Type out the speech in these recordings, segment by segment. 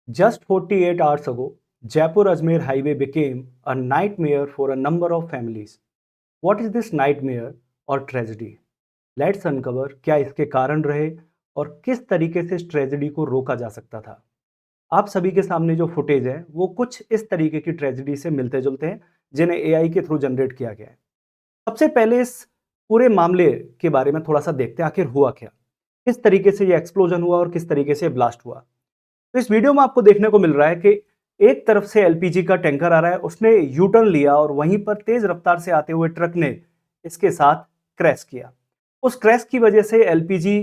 Just 48 hours ago, Jaipur Ajmer highway became a nightmare for a number of families. What is this nightmare or tragedy? Let's uncover क्या इसके कारण रहे और किस तरीके से इस ट्रेजेडी को रोका जा सकता था। आप सभी के सामने जो फुटेज है वो कुछ इस तरीके की ट्रेजेडी से मिलते जुलते हैं जिन्हें एआई के थ्रू जनरेट किया गया है। सबसे पहले इस पूरे मामले के बारे में थोड़ा सा देखते हैं आखिर हुआ क्या, किस तरीके से ये एक्सप्लोजन हुआ और किस तरीके से ब्लास्ट हुआ। तो इस वीडियो में आपको देखने को मिल रहा है कि एक तरफ से एलपीजी का टैंकर आ रहा है, उसने यू टर्न लिया और वहीं पर तेज रफ्तार से आते हुए ट्रक ने इसके साथ क्रैश किया। उस क्रैश की वजह से एलपीजी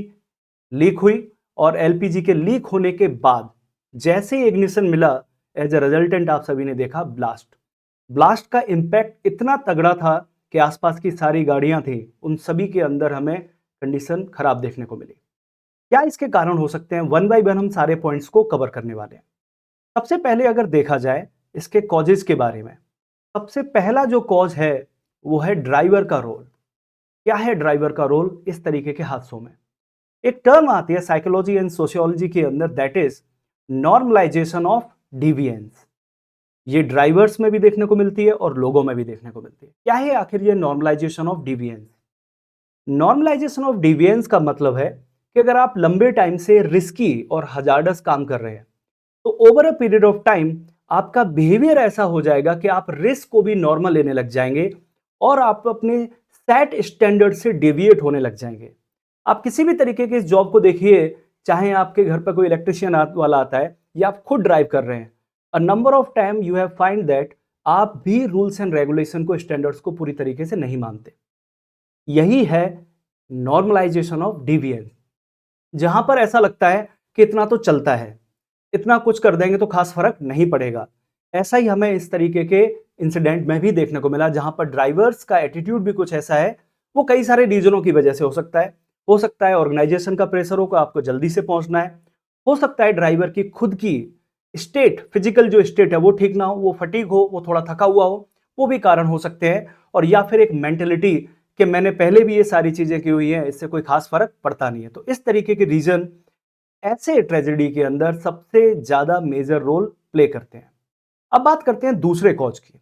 लीक हुई और एलपीजी के लीक होने के बाद जैसे ही इग्निशन मिला, एज ए रिजल्टेंट आप सभी ने देखा ब्लास्ट। ब्लास्ट का इंपैक्ट इतना तगड़ा था कि आसपास की सारी गाड़ियां थी उन सभी के अंदर हमें कंडीशन खराब देखने को मिली। क्या इसके कारण हो सकते हैं, वन बाय वन हम सारे पॉइंट्स को कवर करने वाले हैं। सबसे पहले अगर देखा जाए इसके कॉजेज के बारे में, सबसे पहला जो कॉज है वो है ड्राइवर का रोल। क्या है ड्राइवर का रोल इस तरीके के हादसों में? एक टर्म आती है साइकोलॉजी एंड सोशियोलॉजी के अंदर, दैट इज नॉर्मलाइजेशन ऑफ डिविएंस। ये ड्राइवर्स में भी देखने को मिलती है और लोगों में भी देखने को मिलती है। क्या है आखिर ये नॉर्मलाइजेशन ऑफ डिविएंस? नॉर्मलाइजेशन ऑफ डिविएंस का मतलब है कि अगर आप लंबे टाइम से रिस्की और हजार्डस काम कर रहे हैं तो over a period of time आपका बिहेवियर ऐसा हो जाएगा कि आप रिस्क को भी नॉर्मल लेने लग जाएंगे और आप अपने सेट स्टैंडर्ड से डेविएट होने लग जाएंगे। आप किसी भी तरीके के इस जॉब को देखिए, चाहे आपके घर पर कोई इलेक्ट्रिशियन वाला आता है या आप खुद ड्राइव कर रहे हैं, a number of time you have find that आप भी रूल्स एंड रेगुलेशन को, स्टैंडर्ड्स को पूरी तरीके से नहीं मानते। यही है नॉर्मलाइजेशन ऑफ डिविएंस, जहां पर ऐसा लगता है कि इतना तो चलता है, इतना कुछ कर देंगे तो खास फर्क नहीं पड़ेगा। ऐसा ही हमें इस तरीके के इंसिडेंट में भी देखने को मिला, जहां पर ड्राइवर्स का एटीट्यूड भी कुछ ऐसा है। वो कई सारे रीजनों की वजह से हो सकता है ऑर्गेनाइजेशन का प्रेशर हो, आपको जल्दी से पहुंचना है। हो सकता है ड्राइवर की खुद की स्टेट, फिजिकल जो स्टेट है वो ठीक ना हो, वो फटीग हो, वो थोड़ा थका हुआ हो, वो भी कारण हो सकते हैं। और या फिर एक मेंटेलिटी कि मैंने पहले भी ये सारी चीजें की हुई हैं, इससे कोई खास फर्क पड़ता नहीं है। तो इस तरीके के रीजन ऐसे ट्रेजेडी के अंदर सबसे ज्यादा मेजर रोल प्ले करते हैं। अब बात करते हैं दूसरे कॉज की।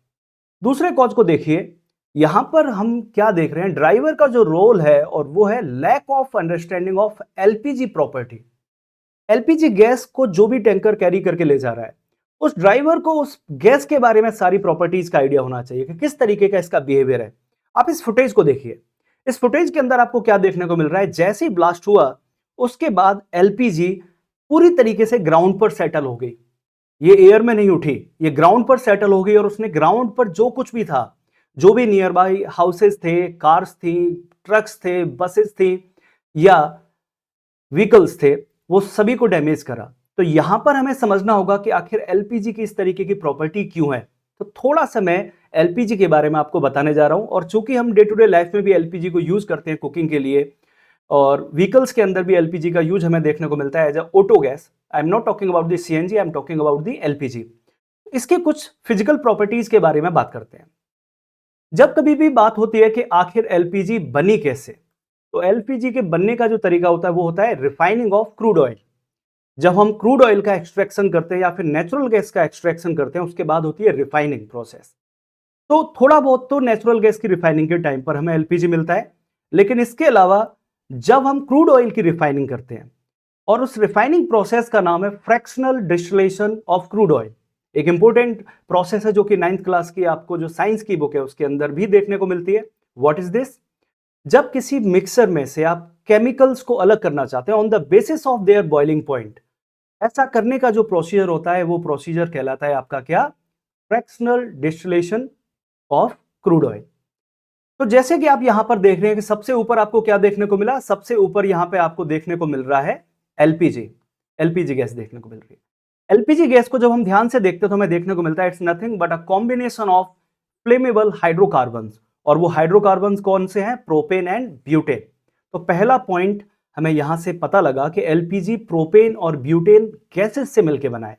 दूसरे कॉज को देखिए, यहां पर हम क्या देख रहे हैं, ड्राइवर का जो रोल है और वो है lack of understanding of LPG property. LPG gas को जो भी टैंकर कैरी करके ले जा रहा है, उस ड्राइवर को उस गैस के बारे में सारी प्रॉपर्टीज का आइडिया होना चाहिए कि किस तरीके का इसका बिहेवियर है। आप इस फुटेज को देखिए। इस फुटेज के अंदर आपको क्या देखने को मिल रहा है, जैसे ही ब्लास्ट हुआ उसके बाद एलपीजी पूरी तरीके से ग्राउंड पर सेटल हो गई। ये एयर में नहीं उठी, ये ग्राउंड पर सेटल हो गई और उसने ग्राउंड पर जो कुछ भी था, जो भी नियर बाई हाउसेस थे, कार्स थी, ट्रक्स थे, बसेस थी या व्हीकल्स थे, वो सभी को डैमेज करा। तो यहां पर हमें समझना होगा कि आखिर एलपीजी की इस तरीके की प्रॉपर्टी क्यों है। तो थोड़ा सा मैं एलपीजी के बारे में आपको बताने जा रहा हूं, और चूंकि हम डे टू डे लाइफ में भी एलपीजी को यूज करते हैं कुकिंग के लिए, और व्हीकल्स के अंदर भी एलपीजी का यूज हमें देखने को मिलता है as a auto gas. I am not talking about the CNG, I am talking about the LPG. इसके कुछ फिजिकल प्रॉपर्टीज के बारे में बात करते हैं। जब कभी भी बात होती है कि आखिर एलपीजी बनी कैसे, तो एलपीजी के बनने का जो तरीका होता है वो होता है रिफाइनिंग ऑफ क्रूड ऑयल। जब हम क्रूड ऑयल का एक्सट्रैक्शन करते हैं या फिर नेचुरल गैस का एक्सट्रैक्शन करते हैं, उसके बाद होती है रिफाइनिंग प्रोसेस। तो थोड़ा बहुत तो नेचुरल गैस की रिफाइनिंग के टाइम पर हमें एलपीजी मिलता है, लेकिन इसके अलावा जब हम क्रूड ऑयल की रिफाइनिंग करते हैं, और उस रिफाइनिंग प्रोसेस का नाम है fractional distillation of crude oil. एक इंपॉर्टेंट प्रोसेस है जो कि 9th क्लास की आपको जो साइंस की बुक है उसके अंदर भी देखने को मिलती है। What is this? जब किसी मिक्सर में से आप केमिकल्स को अलग करना चाहते हैं on the basis of their boiling point, ऐसा करने का जो प्रोसीजर होता है वो प्रोसीजर कहलाता है आपका क्या? Fractional distillation of crude oil. तो जैसे कि आप यहां पर देख रहे हैं कि सबसे ऊपर आपको क्या देखने को मिला, सबसे ऊपर यहां पे आपको देखने को मिल रहा है एलपीजी। एलपीजी गैस देखने को मिल रही है। एलपीजी गैस को जब हम ध्यान से देखते हैं तो हमें देखने को मिलता है it's nothing but a combination of flammable hydrocarbons. और वो हाइड्रोकार्बन्स कौन से हैं? Propane and butane. तो पहला पॉइंट हमें यहां से पता लगा कि एलपीजी प्रोपेन और ब्यूटेन गैसेस से मिलकर बना है।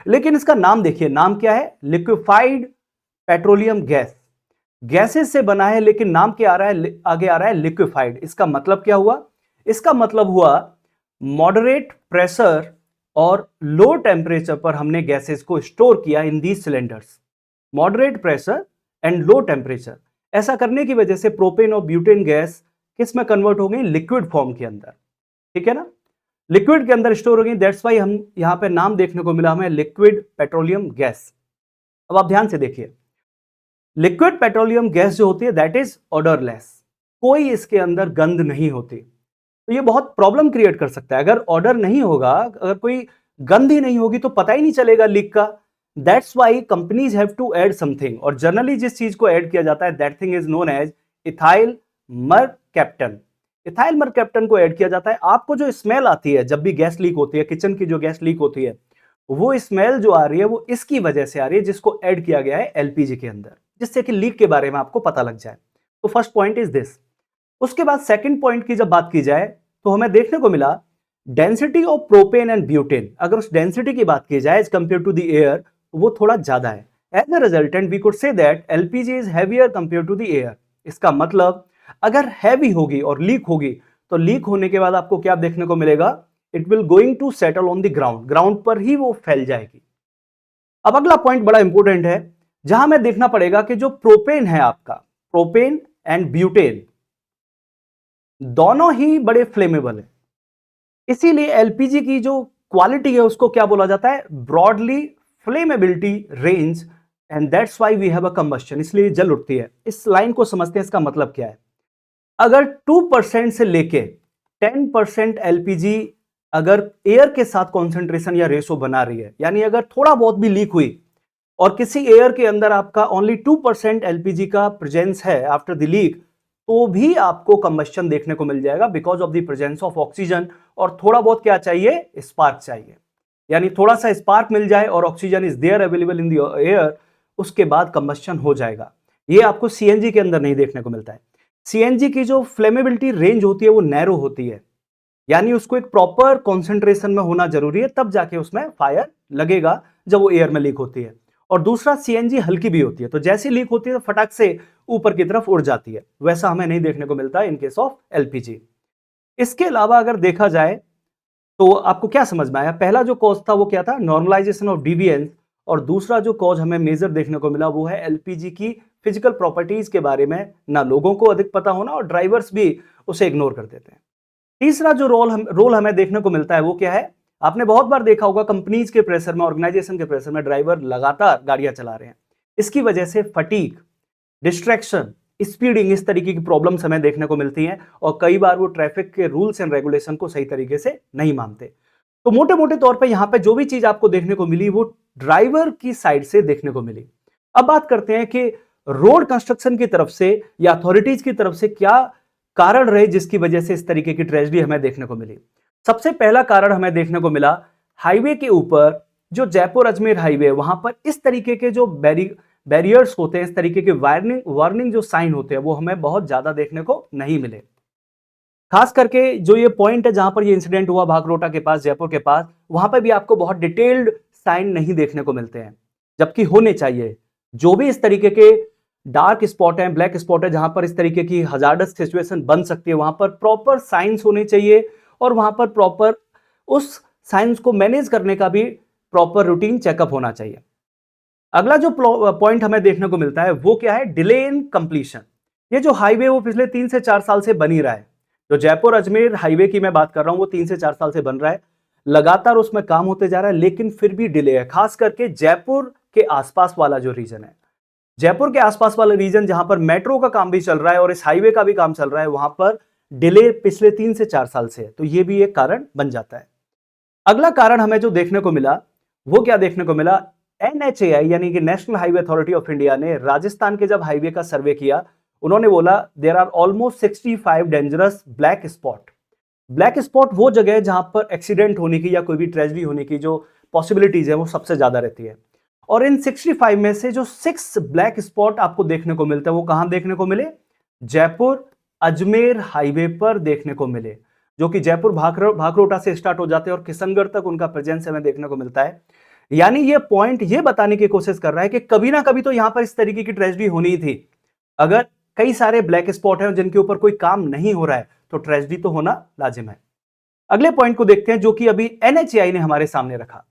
लेकिन इसका नाम देखिए, नाम क्या है? Liquefied petroleum gas. गैसेस से बना है लेकिन नाम क्या आ रहा है? आगे आ रहा है लिक्विफाइड। इसका मतलब क्या हुआ? इसका मतलब हुआ मॉडरेट प्रेशर और लो टेम्परेचर पर हमने गैसेस को स्टोर किया in these cylinders, moderate pressure and low temperature. ऐसा करने की वजह से प्रोपेन और ब्यूटेन गैस किस में कन्वर्ट हो गई? लिक्विड फॉर्म के अंदर, ठीक है ना, लिक्विड के अंदर स्टोर हो गई। दैट्स वाई हम यहां पे नाम देखने को मिला हमें लिक्विड पेट्रोलियम गैस। अब आप ध्यान से देखिए, लिक्विड पेट्रोलियम गैस जो होती है दैट इज ऑर्डरलेस, कोई इसके अंदर गंध नहीं होती। तो ये बहुत प्रॉब्लम क्रिएट कर सकता है। अगर ऑर्डर नहीं होगा, अगर कोई गंध ही नहीं होगी तो पता ही नहीं चलेगा लीक का। That's why companies have to add something, और जनरली जिस चीज को ऐड किया जाता है that thing is known as ethyl mercaptan. Ethyl mercaptan को ऐड किया जाता है। आपको जो स्मेल आती है जब भी गैस लीक होती है, किचन की जो गैस लीक होती है, वो स्मेल जो आ रही है वो इसकी वजह से आ रही है जिसको ऐड किया गया है एलपीजी के अंदर, जिससे कि लीक के बारे में आपको पता लग जाए। तो फर्स्ट पॉइंट इज दिस। उसके बाद सेकंड पॉइंट की जब बात की जाए तो हमें देखने को मिला density of propane and butane. अगर उस डेंसिटी की बात की जाए as compare to the air, वो थोड़ा ज्यादा है। As a resultant we could say that LPG is heavier compare to the air. इसका मतलब अगर हैवी होगी और लीक होगी तो लीक होने के बाद आपको क्या देखने को मिलेगा? It will going to settle on the ground, ground पर ही वो फैल जाएगी। अब अगला पॉइंट बड़ा इंपॉर्टेंट है, जहां हमें देखना पड़ेगा कि जो प्रोपेन है आपका, प्रोपेन एंड ब्यूटेन दोनों ही बड़े फ्लेमेबल है। इसीलिए एलपीजी की जो क्वालिटी है उसको क्या बोला जाता है? Broadly flammability range, and that's why we have a combustion, इसलिए जल उठती है। इस लाइन को समझते हैं, इसका मतलब क्या है। अगर 2% से लेके 10% एलपीजी अगर एयर के साथ कॉन्सेंट्रेशन या रेशो बना रही है, यानी अगर थोड़ा बहुत भी लीक हुई और किसी एयर के अंदर आपका ओनली 2% एलपीजी का प्रेजेंस है आफ्टर द लीक, तो भी आपको कंबस्शन देखने को मिल जाएगा because of the presence of oxygen. और थोड़ा बहुत क्या चाहिए? स्पार्क चाहिए, यानी थोड़ा सा स्पार्क मिल जाए और oxygen is there available in the air, उसके बाद कंबस्शन हो जाएगा। ये आपको सीएनजी के अंदर नहीं देखने को मिलता है। सीएनजी की जो फ्लेमेबिलिटी रेंज होती है वो नैरो होती है, यानी उसको एक प्रॉपर कॉन्सेंट्रेशन में होना जरूरी है, तब जाके उसमें फायर लगेगा जब वो एयर में लीक होती है। और दूसरा, सीएनजी हल्की भी होती है, तो जैसी लीक होती है तो फटाक से ऊपर की तरफ उड़ जाती है। वैसा हमें नहीं देखने को मिलता है इन केस ऑफ एलपीजी। इसके अलावा अगर देखा जाए तो आपको क्या समझ में आया? पहला जो कॉज था वो क्या था? Normalisation of deviance. और दूसरा जो कॉज हमें मेजर देखने को मिला वो है एलपीजी की फिजिकल प्रॉपर्टीज के बारे में ना लोगों को अधिक पता होना, और ड्राइवर्स भी उसे इग्नोर कर देते हैं। तीसरा जो रोल हमें देखने को मिलता है वो क्या है? आपने बहुत बार देखा होगा कंपनीज के प्रेशर में, ऑर्गेनाइजेशन के प्रेशर में ड्राइवर लगातार गाड़ियां चला रहे हैं। इसकी वजह से फटीग, डिस्ट्रैक्शन, स्पीडिंग, इस तरीके की प्रॉब्लम्स हमें देखने को मिलती हैं, और कई बार वो ट्रैफिक के रूल्स एंड रेगुलेशन को सही तरीके से नहीं मानते। तो मोटे मोटे तौर पे यहां पे जो भी चीज आपको देखने को मिली वो ड्राइवर की साइड से देखने को मिली। अब बात करते हैं कि रोड कंस्ट्रक्शन की तरफ से या अथॉरिटीज की तरफ से क्या कारण रहे जिसकी वजह से इस तरीके की ट्रेजेडी हमें देखने को मिली। सबसे पहला कारण हमें देखने को मिला, हाईवे के ऊपर जो जयपुर अजमेर हाईवे, वहां पर इस तरीके के जो बैरियर्स होते हैं, इस तरीके के वार्निंग जो साइन होते हैं, वो हमें बहुत ज्यादा देखने को नहीं मिले। खास करके जो ये पॉइंट है जहां पर ये इंसिडेंट हुआ भागरोटा के पास, जयपुर के पास, वहां पर भी आपको बहुत डिटेल्ड साइन नहीं देखने को मिलते हैं, जबकि होने चाहिए। जो भी इस तरीके के डार्क स्पॉट है, ब्लैक स्पॉट है, जहां पर इस तरीके की हजार्डस सिचुएशन बन सकती है, वहां पर प्रॉपर साइंस होने चाहिए, और वहां पर प्रॉपर उस साइंस को मैनेज करने का भी प्रॉपर रूटीन चेकअप होना चाहिए। अगला जो पॉइंट हमें देखने को मिलता है वो क्या है? Delay in completion. ये जो हाईवे वो पिछले 3 से 4 साल से बन ही रहा है। जो जयपुर अजमेर हाईवे की मैं बात कर रहा हूं वो 3 से 4 साल से बन रहा है, लगातार उसमें काम होते जा रहा है, लेकिन फिर भी डिले है। खास करके जयपुर के आसपास वाला जो रीजन है, जयपुर के आसपास वाला रीजन जहां पर मेट्रो का काम भी चल रहा है और इस हाईवे का भी काम चल रहा है, वहां पर डिले पिछले 3 से 4 साल से है। तो ये भी एक कारण बन जाता है। अगला कारण हमें जो देखने को मिला वो क्या देखने को मिला? एनएचएआई यानी कि national highway authority of India ने राजस्थान के जब हाईवे का सर्वे किया, उन्होंने बोला there are almost 65 dangerous black spot. Black spot वो जगह है जहां पर एक्सीडेंट होने की या कोई भी ट्रेजेडी होने की जो पॉसिबिलिटीज है वो सबसे ज्यादा रहती है। और इन 65 में से जो 6 ब्लैक स्पॉट आपको देखने को मिलता है वो कहां देखने को मिले? जयपुर अजमेर हाईवे पर देखने को मिले, जो कि जयपुर भागरोटा से स्टार्ट हो जाते हैं और किशनगढ़ तक उनका प्रेजेंस हमें देखने को मिलता है। यानी ये पॉइंट ये बताने की कोशिश कर रहा है कि कभी ना कभी तो यहां पर इस तरीके की ट्रेजेडी होनी ही थी। अगर कई सारे ब्लैक स्पॉट हैं जिनके ऊपर कोई काम नहीं हो रहा है तो ट्रेजेडी तो होना लाजिम है। अगले पॉइंट को देखते हैं जो कि अभी एनएचएआई ने हमारे सामने रखा।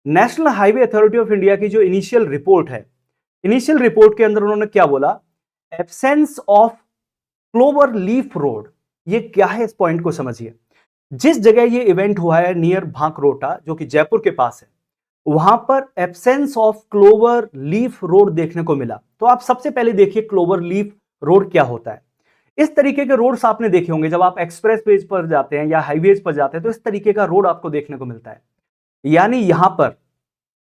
National highway authority of India की जो इनिशियल रिपोर्ट है, इनिशियल रिपोर्ट के अंदर उन्होंने क्या बोला, absence of clover leaf road. ये क्या है, इस पॉइंट को समझिए। जिस जगह ये इवेंट हुआ है नियर भांकरोटा जो कि जयपुर के पास है, वहां पर absence of clover leaf road देखने को मिला। तो आप सबसे पहले देखिए क्लोवर लीफ रोड क्या होता है। इस तरीके के रोड्स आपने देखे होंगे जब आप एक्सप्रेस वेज पर जाते हैं या हाईवेज पर जाते हैं, तो इस तरीके का रोड आपको देखने को मिलता है। यानी यहां पर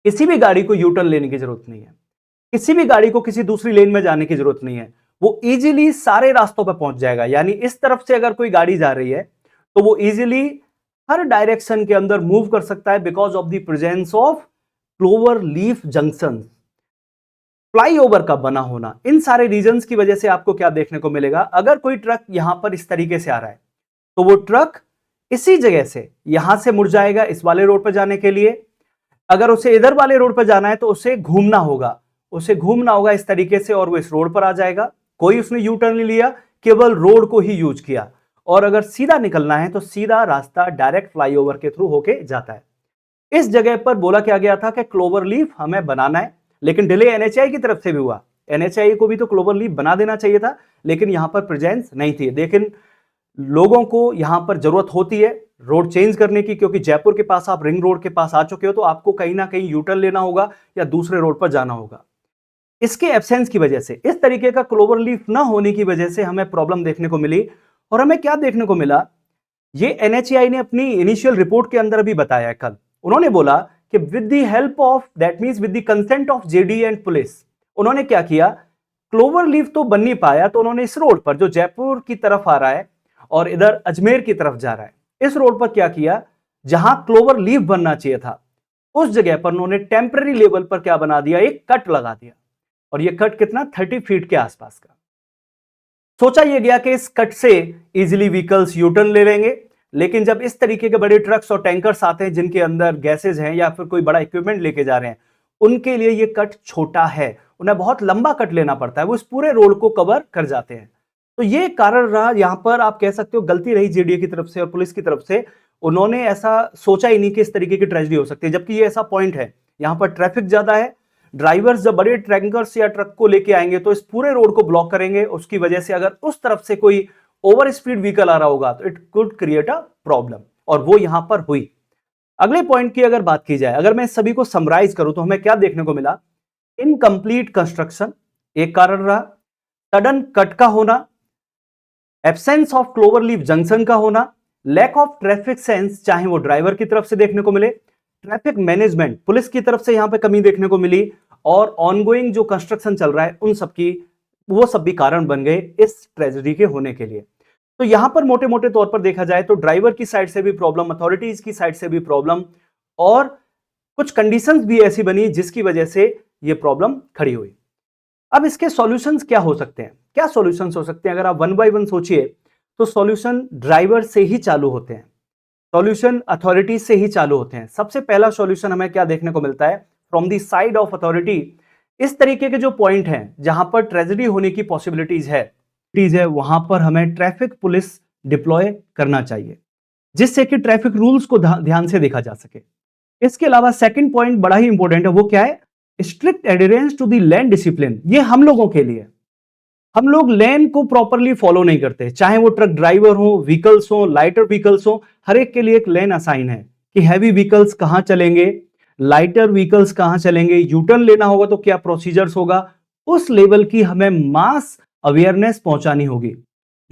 किसी भी गाड़ी को यू टर्न लेने की जरूरत नहीं है, किसी भी गाड़ी को किसी दूसरी लेन में जाने की जरूरत नहीं है, वो इजीली सारे रास्तों पर पहुंच जाएगा। यानी इस तरफ से अगर कोई गाड़ी जा रही है तो वो इजीली हर डायरेक्शन के अंदर मूव कर सकता है because of the presence of clover leaf junction. Flyover का बना होना, इन सारे रीजंस की वजह से आपको क्या देखने को मिलेगा, अगर कोई ट्रक यहां पर इस तरीके से आ रहा है तो वो ट्रक इसी जगह से यहां से मुड़ जाएगा इस वाले रोड पर जाने के लिए। अगर उसे इधर वाले रोड पर जाना है तो उसे घूमना होगा, इस तरीके से और वो इस रोड पर आ जाएगा। कोई उसने यू टर्न नहीं लिया, केवल रोड को ही यूज किया। और अगर सीधा निकलना है तो सीधा रास्ता डायरेक्ट फ्लाईओवर के थ्रू होके जाता है। इस जगह पर बोला क्या गया था कि क्लोवर लीफ हमें बनाना है, लेकिन डिले एनएचएआई की तरफ से भी हुआ। एनएचएआई को भी तो क्लोवर लीफ बना देना चाहिए था, लेकिन यहां पर प्रेजेंस नहीं थी। लेकिन लोगों को यहां पर जरूरत होती है रोड चेंज करने की, क्योंकि जयपुर के पास आप रिंग रोड के पास आ चुके हो तो आपको कहीं ना कहीं यू टर्न लेना होगा या दूसरे रोड पर जाना होगा। इसके एब्सेंस की वजह से, इस तरीके का क्लोवर लीफ ना होने की वजह से हमें प्रॉब्लम देखने को मिली। और हमें क्या देखने को मिला, ये एनएचएआई ने अपनी इनिशियल रिपोर्ट के अंदर भी बताया कल। उन्होंने बोला कि with the help of, that means with the consent of JD and police, उन्होंने क्या किया, क्लोवर लीफ तो बन नहीं पाया तो उन्होंने इस रोड पर जो जयपुर की तरफ आ रहा है और इधर अजमेर की तरफ जा रहा है, इस रोड पर क्या किया, जहां क्लोवर लीफ बनना चाहिए था उस जगह पर उन्होंने टेम्पररी लेवल पर क्या बना दिया, एक कट लगा दिया। और ये कट कितना, 30 फीट के आसपास का। सोचा यह गया कि इस कट से इजीली व्हीकल्स यू टर्न ले लेंगे, लेकिन जब इस तरीके के बड़े ट्रक्स और टैंकर्स आते हैं जिनके अंदर गैसेज हैं या फिर कोई बड़ा इक्विपमेंट लेके जा रहे हैं, उनके लिए ये कट छोटा है, उन्हें बहुत लंबा कट लेना पड़ता है, वो इस पूरे रोड को कवर कर जाते हैं। तो ये कारण रहा, यहां पर आप कह सकते हो गलती रही जेडीए की तरफ से और पुलिस की तरफ से। उन्होंने ऐसा सोचा ही नहीं कि इस तरीके की ट्रेजेडी हो सकती है, जबकि ये ऐसा पॉइंट है यहां पर ट्रैफिक ज्यादा है। ड्राइवर्स जब बड़े टैंकर्स या ट्रक को लेके आएंगे तो इस पूरे रोड को ब्लॉक करेंगे, उसकी वजह से अगर उस तरफ से कोई ओवर स्पीड व्हीकल आ रहा होगा तो it could create a problem, और वो यहां पर हुई। अगले पॉइंट की अगर बात की जाए, अगर मैं सभी को समराइज करूं तो हमें क्या देखने को मिला, इनकंप्लीट कंस्ट्रक्शन एक कारण रहा, सडन कट का होना, absence of clover leaf junction का होना, लैक ऑफ ट्रैफिक सेंस, चाहे वो ड्राइवर की तरफ से देखने को मिले, ट्रैफिक मैनेजमेंट पुलिस की तरफ से यहां पे कमी देखने को मिली, और ऑनगोइंग जो कंस्ट्रक्शन चल रहा है उन सब की, वो सब भी कारण बन गए इस ट्रेजेडी के होने के लिए। तो यहां पर मोटे मोटे तौर पर देखा जाए तो ड्राइवर की साइड से भी प्रॉब्लम, अथॉरिटीज की साइड से भी प्रॉब्लम, और कुछ कंडीशंस भी ऐसी बनी जिसकी वजह से ये प्रॉब्लम खड़ी हुई। अब इसके सॉल्यूशंस क्या हो सकते हैं, क्या सॉल्यूशंस हो सकते हैं, अगर आप वन बाय वन सोचिए तो सॉल्यूशन ड्राइवर से ही चालू होते हैं, सॉल्यूशन अथॉरिटी से ही चालू होते हैं। सबसे पहला सॉल्यूशन हमें क्या देखने को मिलता है from the side of authority, इस तरीके के जो पॉइंट हैं जहां पर ट्रेजेडी होने की पॉसिबिलिटीज है वहां पर हमें ट्रैफिक पुलिस डिप्लॉय करना चाहिए, जिससे कि ट्रैफिक रूल्स को ध्यान से देखा जा सके। इसके अलावा सेकंड पॉइंट बड़ा ही इंपॉर्टेंट है, वो क्या है, strict adherence to the lane discipline. ये हम लोगों के लिए, हम लोग लेन को प्रॉपरली फॉलो नहीं करते, चाहे वो ट्रक ड्राइवर हो, व्हीकल्स हो, लाइटर व्हीकल्स हो, हर एक के लिए एक लेन असाइन है कि हैवी व्हीकल्स कहां चलेंगे, लाइटर व्हीकल्स कहां चलेंगे, यूटर्न लेना होगा तो क्या प्रोसीजर्स होगा, उस लेवल की हमें मास अवेयरनेस पहुंचानी होगी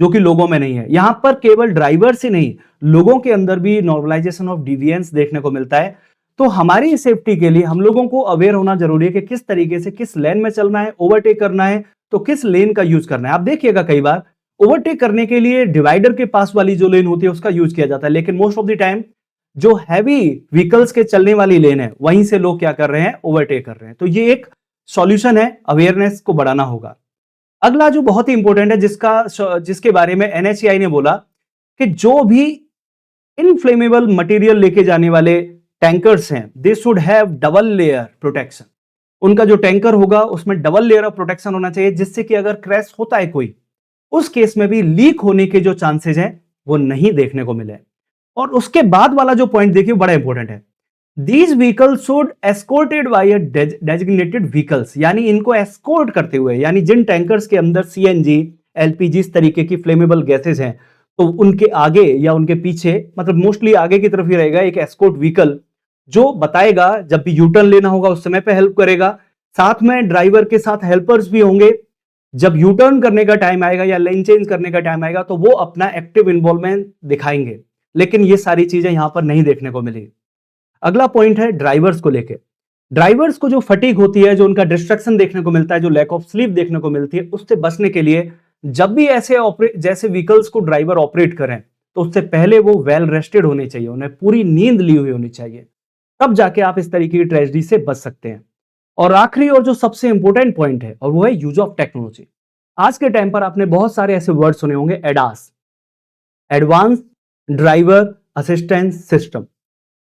जो कि लोगों में नहीं है। यहां पर केवल ड्राइवर से नहीं, लोगों के अंदर भी नॉर्मलाइजेशन ऑफ डिविएंस देखने को मिलता है। तो हमारी सेफ्टी के लिए हम लोगों को अवेयर होना जरूरी है कि किस तरीके से किस लेन में चलना है, ओवरटेक करना है तो किस लेन का यूज करना है। आप देखिएगा कई बार ओवरटेक करने के लिए डिवाइडर के पास वाली जो लेन होती है उसका यूज किया जाता है, लेकिन मोस्ट ऑफ द टाइम जो हैवी व्हीकल्स के चलने वाली लेन है वहीं से लोग क्या कर रहे हैं, ओवरटेक कर रहे हैं। तो ये एक सॉल्यूशन है, अवेयरनेस को बढ़ाना होगा। अगला जो बहुत ही इंपॉर्टेंट है जिसके बारे में एनएचएआई ने बोला कि जो भी इनफ्लेमेबल मटेरियल लेके जाने वाले टैंकर्स हैं, they should have double layer protection. उनका जो टैंकर होगा उसमें डबल लेयर ऑफ प्रोटेक्शन होना चाहिए, जिससे कि अगर क्रैश होता है कोई, उस केस में भी लीक होने के जो चांसेस हैं वो नहीं देखने को मिले। और उसके बाद वाला जो पॉइंट देखिए बड़ा इंपॉर्टेंट है, these vehicles should escorted by a designated vehicles, यानी इनको एस्कोर्ट करते हुए, यानी जिन टैंकर्स के अंदर सीएनजी, एलपीजी इस तरीके की फ्लेमेबल गैसेज हैं, तो उनके आगे या उनके पीछे, मतलब मोस्टली आगे की तरफ ही रहेगा एक एस्कोर्ट व्हीकल, जो बताएगा जब भी यू टर्न लेना होगा उस समय पे हेल्प करेगा। साथ में ड्राइवर के साथ हेल्पर्स भी होंगे, जब यू टर्न करने का टाइम आएगा या लेन चेंज करने का टाइम आएगा तो वो अपना एक्टिव इन्वॉल्वमेंट दिखाएंगे। लेकिन ये सारी चीजें यहां पर नहीं देखने को मिली। अगला पॉइंट है ड्राइवर्स को लेके। ड्राइवर्स को जो फटीग होती है, जो उनका डिस्ट्रक्शन देखने को मिलता है, जो लैक ऑफ स्लीप देखने को मिलती है, उससे बचने के लिए जब भी ऐसे जैसे व्हीकल्स को ड्राइवर ऑपरेट करें तो उससे पहले वो वेल रेस्टेड होने चाहिए, उन्हें पूरी नींद ली हुई होनी चाहिए, तब जाके आप इस तरीके की ट्रेजेडी से बच सकते हैं। और आखिरी और जो सबसे इंपॉर्टेंट पॉइंट है, और वो है यूज ऑफ टेक्नोलॉजी। आज के टाइम पर आपने बहुत सारे ऐसे वर्ड सुने होंगे, ADAS, advance driver assistance system.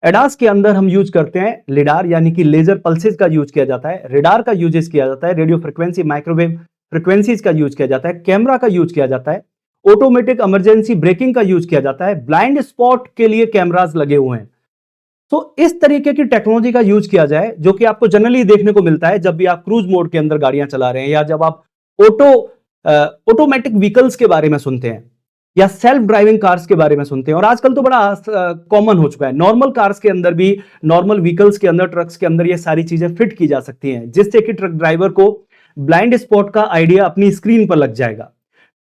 ADAS के अंदर हम यूज करते हैं लिडार, यानी कि लेजर पल्सेस का यूज किया जाता है, रेडार का यूजेस किया जाता है, रेडियो फ्रिक्वेंसी माइक्रोवेव फ्रिक्वेंसीज का यूज किया जाता है, कैमरा का यूज किया जाता है, ऑटोमेटिक इमरजेंसी ब्रेकिंग का यूज किया जाता है, ब्लाइंड स्पॉट के लिए कैमरास लगे हुए हैं। तो इस तरीके की टेक्नोलॉजी का यूज किया जाए, जो कि आपको जनरली देखने को मिलता है जब भी आप क्रूज मोड के अंदर गाड़ियां चला रहे हैं, या जब आप ऑटोमेटिक व्हीकल्स के बारे में सुनते हैं, या सेल्फ ड्राइविंग कार्स के बारे में सुनते हैं। और आजकल तो बड़ा कॉमन हो चुका है, नॉर्मल कार्स के अंदर भी, नॉर्मल व्हीकल्स के अंदर, ट्रक्स के अंदर ये सारी चीजें फिट की जा सकती हैं, जिससे कि ट्रक ड्राइवर को ब्लाइंड स्पॉट का आइडिया अपनी स्क्रीन पर लग जाएगा।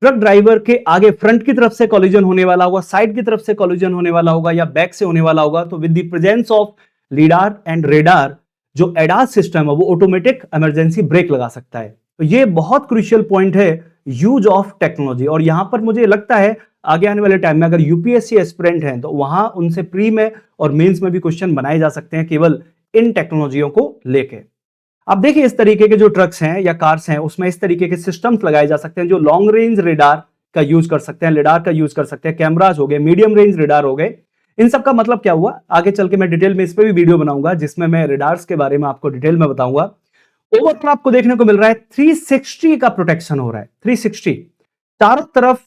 ट्रक ड्राइवर के आगे फ्रंट की तरफ से कॉलिजन होने वाला होगा, साइड की तरफ से कॉलिजन होने वाला होगा, या बैक से होने वाला होगा, तो with the presence of लीडार and radar, जो एडास सिस्टम है वो ऑटोमेटिक इमरजेंसी ब्रेक लगा सकता है। तो ये बहुत क्रूशियल पॉइंट है, यूज ऑफ टेक्नोलॉजी। और यहां पर मुझे लगता है आगे आने वाले टाइम में अगर यूपीएससी एस्पिरेंट हैं तो वहां उनसे प्री में और मेंस में भी क्वेश्चन बनाए जा सकते हैं केवल इन टेक्नोलॉजियों को लेके। अब देखिए इस तरीके के जो ट्रक्स हैं या कार्स हैं उसमें इस तरीके के सिस्टम्स लगाए जा सकते हैं, जो लॉन्ग रेंज रेडार का यूज कर सकते हैं, रेडार का यूज कर सकते हैं, कैमराज हो गए, मीडियम रेंज रेडार हो गए। इन सब का मतलब क्या हुआ, आगे चल के मैं डिटेल में इस पे भी वीडियो बनाऊंगा जिसमें मैं रेडार्स के बारे में आपको डिटेल में बताऊंगा। ओवरऑल आपको देखने को मिल रहा है 360 का प्रोटेक्शन हो रहा है, 360 चारों तरफ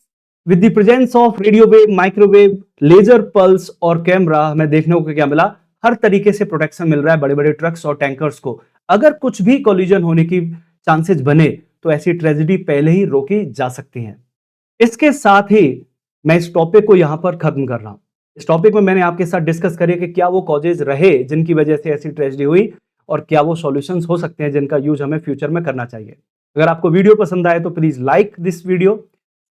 with the presence of radio wave, microwave, laser pulse और कैमरा। हमें देखने को क्या मिला, हर तरीके से प्रोटेक्शन मिल रहा है बड़े बड़े ट्रक्स और टैंकर्स को। अगर कुछ भी कोलिजन होने की चांसेस बने तो ऐसी ट्रेजेडी पहले ही रोकी जा सकती हैं। इसके साथ ही मैं इस टॉपिक को यहां पर खत्म कर रहा हूं। इस टॉपिक में मैंने आपके साथ डिस्कस करिए कि क्या वो कॉजेज रहे जिनकी वजह से ऐसी ट्रेजेडी हुई, और क्या वो सॉल्यूशंस हो सकते हैं जिनका यूज हमें फ्यूचर में करना चाहिए। अगर आपको वीडियो पसंद आए तो please like this video,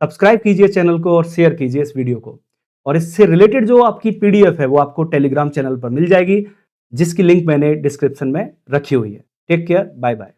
subscribe कीजिए चैनल को और शेयर कीजिए इस वीडियो को। और इससे रिलेटेड जो आपकी पीडीएफ है वो आपको टेलीग्राम चैनल पर मिल जाएगी, जिसकी लिंक मैंने डिस्क्रिप्शन में रखी हुई है। Take care, bye bye.